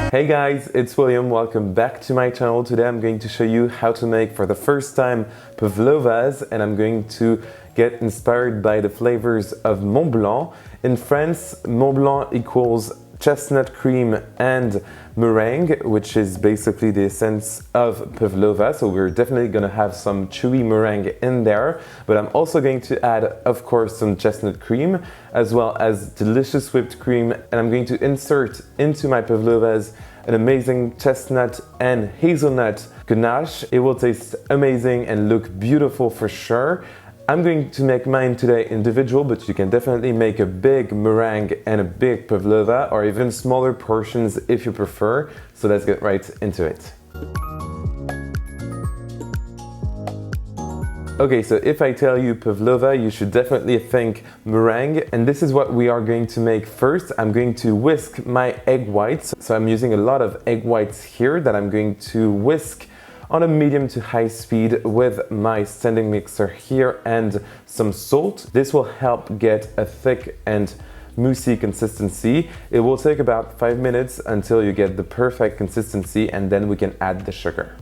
Hey guys, it's William. Welcome back to my channel. Today I'm going to show you how to make for the first time Pavlovas, and I'm going to get inspired by the flavors of Mont-Blanc. In France, Mont-Blanc equals chestnut cream and meringue, which is basically the essence of pavlova. So we're definitely going to have some chewy meringue in there, but I'm also going to add, of course, some chestnut cream as well as delicious whipped cream, and I'm going to insert into my pavlovas an amazing chestnut and hazelnut ganache. It will taste amazing and look beautiful for sure. I'm going to make mine today individual, but you can definitely make a big meringue and a big pavlova, or even smaller portions if you prefer. So let's get right into it. Okay, so if I tell you pavlova, you should definitely think meringue, and this is what we are going to make first. I'm going to whisk my egg whites. So I'm using a lot of egg whites here that I'm going to whisk on a medium to high speed with my standing mixer here and some salt. This will help get a thick and moussey consistency. It will take about 5 minutes until you get the perfect consistency, and then we can add the sugar.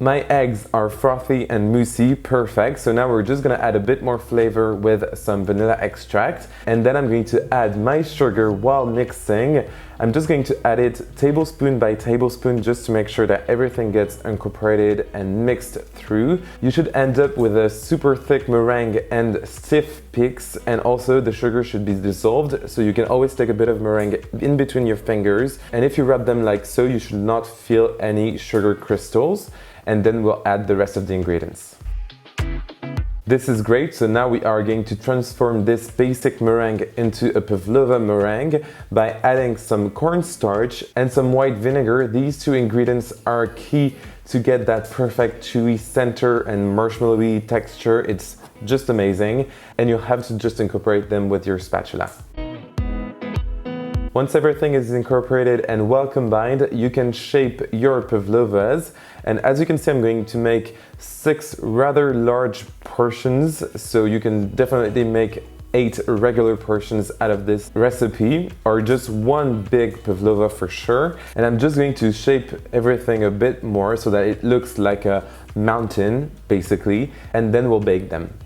My eggs are frothy and moussey, perfect. So now we're just gonna add a bit more flavor with some vanilla extract, and then I'm going to add my sugar while mixing. I'm just going to add it tablespoon by tablespoon just to make sure that everything gets incorporated and mixed through. You should end up with a super thick meringue and stiff peaks, and also the sugar should be dissolved, so you can always take a bit of meringue in between your fingers, and if you rub them like so, you should not feel any sugar crystals. And then we'll add the rest of the ingredients. This is great, so now we are going to transform this basic meringue into a pavlova meringue by adding some cornstarch and some white vinegar. These two ingredients are key to get that perfect chewy center and marshmallowy texture. It's just amazing, and you'll have to just incorporate them with your spatula. Once everything is incorporated and well combined, you can shape your pavlovas. And as you can see, I'm going to make 6 rather large portions, so you can definitely make 8 regular portions out of this recipe, or just one big pavlova for sure. And I'm just going to shape everything a bit more so that it looks like a mountain, basically, and then we'll bake them.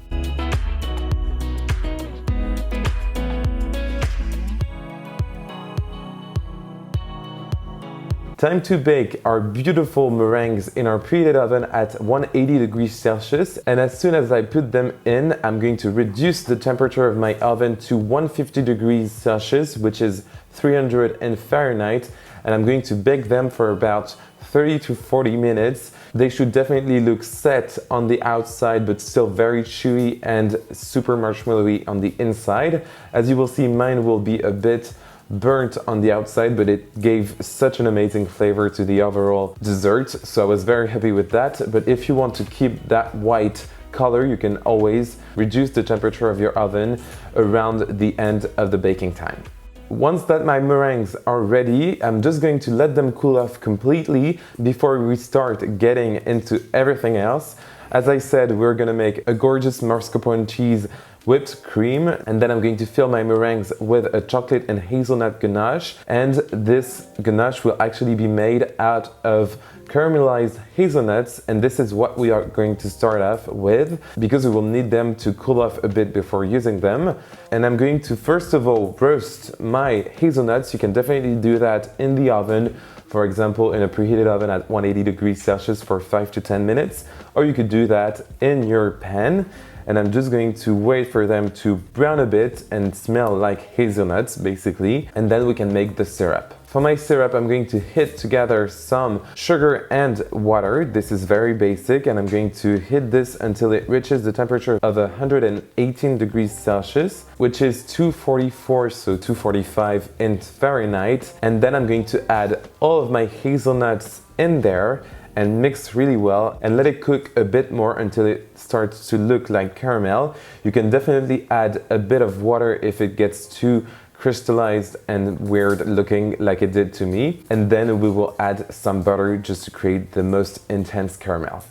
Time to bake our beautiful meringues in our preheated oven at 180 degrees Celsius, and as soon as I put them in, I'm going to reduce the temperature of my oven to 150 degrees Celsius, which is 300 in Fahrenheit, and I'm going to bake them for about 30 to 40 minutes. They should definitely look set on the outside, but still very chewy and super marshmallowy on the inside. As you will see, mine will be a bit burnt on the outside, but it gave such an amazing flavor to the overall dessert, so I was very happy with that. But if you want to keep that white color, you can always reduce the temperature of your oven around the end of the baking time. Once that my meringues are ready, I'm just going to let them cool off completely before we start getting into everything else. As I said, we're gonna make a gorgeous mascarpone cheese whipped cream, and then I'm going to fill my meringues with a chocolate and hazelnut ganache, and this ganache will actually be made out of caramelized hazelnuts, and this is what we are going to start off with because we will need them to cool off a bit before using them. And I'm going to first of all roast my hazelnuts. You can definitely do that in the oven, for example in a preheated oven at 180 degrees Celsius for 5 to 10 minutes, or you could do that in your pan. And I'm just going to wait for them to brown a bit and smell like hazelnuts, basically, and then we can make the syrup. For my syrup, I'm going to heat together some sugar and water. This is very basic, and I'm going to heat this until it reaches the temperature of 118 degrees Celsius, which is 244, so 245 in Fahrenheit. And then I'm going to add all of my hazelnuts in there and mix really well and let it cook a bit more until it starts to look like caramel. You can definitely add a bit of water if it gets too crystallized and weird looking like it did to me. And then we will add some butter just to create the most intense caramel.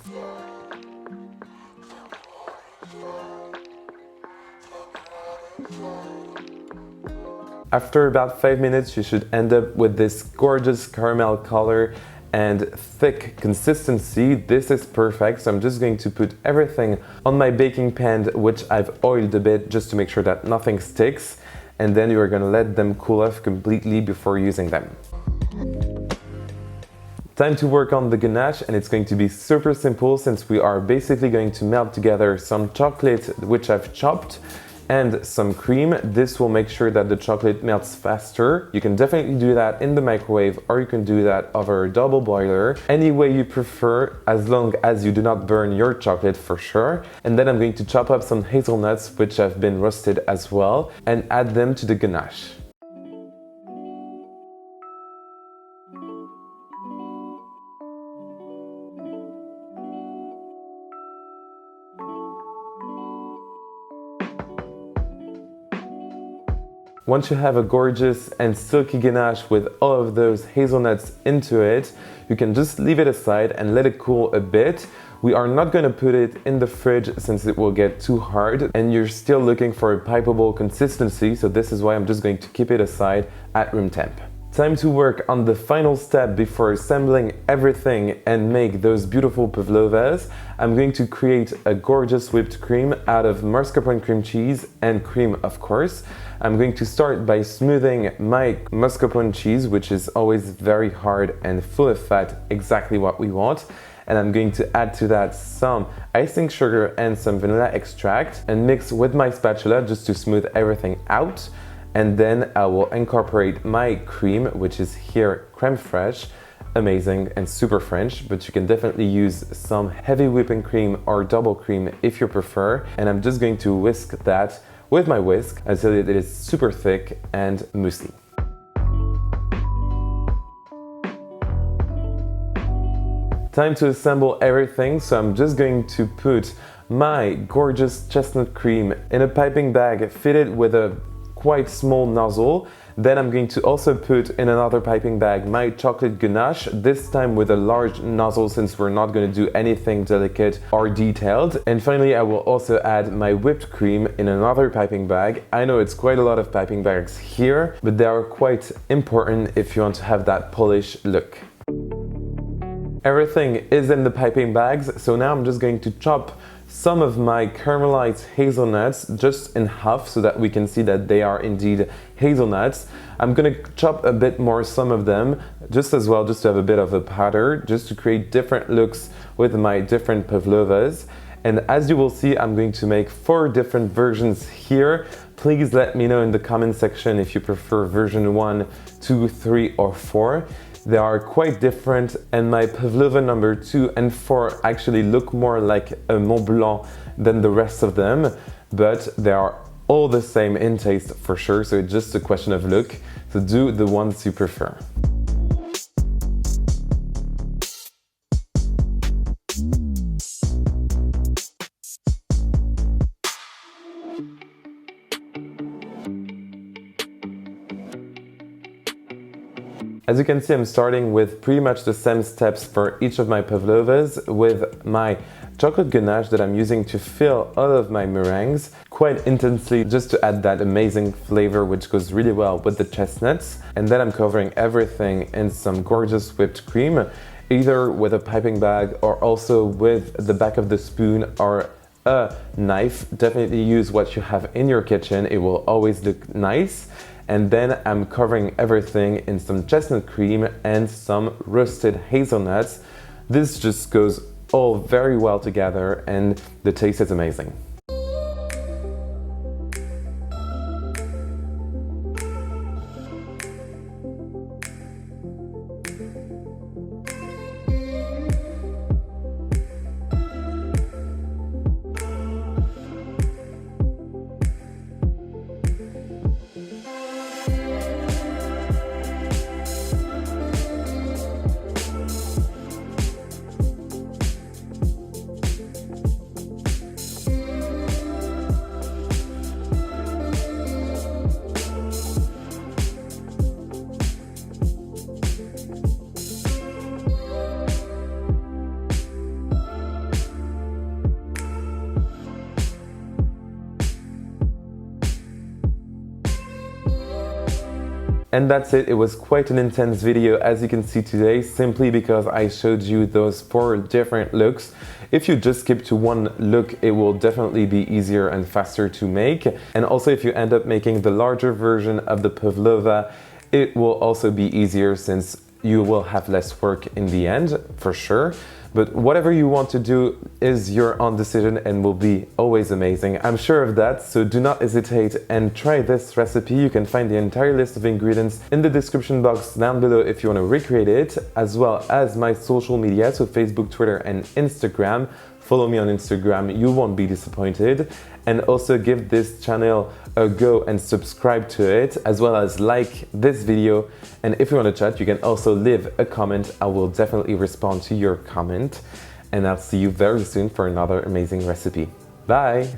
After about 5 minutes, you should end up with this gorgeous caramel color and thick consistency. This is perfect, so I'm just going to put everything on my baking pan, which I've oiled a bit just to make sure that nothing sticks, and then you're gonna let them cool off completely before using them. Time to work on the ganache, and it's going to be super simple since we are basically going to melt together some chocolate which I've chopped and some cream. This will make sure that the chocolate melts faster. You can definitely do that in the microwave, or you can do that over a double boiler. Any way you prefer, as long as you do not burn your chocolate for sure. And then I'm going to chop up some hazelnuts which have been roasted as well and add them to the ganache. Once you have a gorgeous and silky ganache with all of those hazelnuts into it, you can just leave it aside and let it cool a bit. We are not going to put it in the fridge since it will get too hard and you're still looking for a pipeable consistency, so this is why I'm just going to keep it aside at room temp. Time to work on the final step before assembling everything and make those beautiful pavlovas. I'm going to create a gorgeous whipped cream out of mascarpone cream cheese and cream, of course. I'm going to start by smoothing my mascarpone cheese, which is always very hard and full of fat, exactly what we want. And I'm going to add to that some icing sugar and some vanilla extract and mix with my spatula just to smooth everything out. And then I will incorporate my cream, which is here crème fraîche, amazing and super French, but you can definitely use some heavy whipping cream or double cream if you prefer. And I'm just going to whisk that with my whisk until it is super thick and moussey. Time to assemble everything, so I'm just going to put my gorgeous chestnut cream in a piping bag fitted with a quite small nozzle. Then I'm going to also put in another piping bag my chocolate ganache, this time with a large nozzle since we're not going to do anything delicate or detailed. And finally, I will also add my whipped cream in another piping bag. I know it's quite a lot of piping bags here, but they are quite important if you want to have that polished look. Everything is in the piping bags, so now I'm just going to chop some of my caramelized hazelnuts just in half so that we can see that they are indeed hazelnuts. I'm gonna chop a bit more, some of them, just as well, just to have a bit of a powder, just to create different looks with my different pavlovas. And as you will see, I'm going to make 4 different versions here. Please let me know in the comment section if you prefer version 1, 2, 3, or 4. They are quite different, and my pavlova number 2 and 4 actually look more like a Mont-Blanc than the rest of them, but they are all the same in taste for sure, so it's just a question of look, so do the ones you prefer. As you can see, I'm starting with pretty much the same steps for each of my pavlovas with my chocolate ganache that I'm using to fill all of my meringues quite intensely just to add that amazing flavor which goes really well with the chestnuts. And then I'm covering everything in some gorgeous whipped cream, either with a piping bag or also with the back of the spoon or a knife. Definitely use what you have in your kitchen, it will always look nice. And then I'm covering everything in some chestnut cream and some roasted hazelnuts. This just goes all very well together and the taste is amazing. And that's it. It was quite an intense video, as you can see today, simply because I showed you those 4 different looks. If you just skip to one look, it will definitely be easier and faster to make. And also if you end up making the larger version of the pavlova, it will also be easier since you will have less work in the end, for sure. But whatever you want to do is your own decision and will be always amazing. I'm sure of that, so do not hesitate and try this recipe. You can find the entire list of ingredients in the description box down below if you want to recreate it, as well as my social media, so Facebook, Twitter, and Instagram. Follow me on Instagram, you won't be disappointed. And also give this channel a go and subscribe to it, as well as like this video. And if you want to chat, you can also leave a comment. I will definitely respond to your comment. And I'll see you very soon for another amazing recipe. Bye!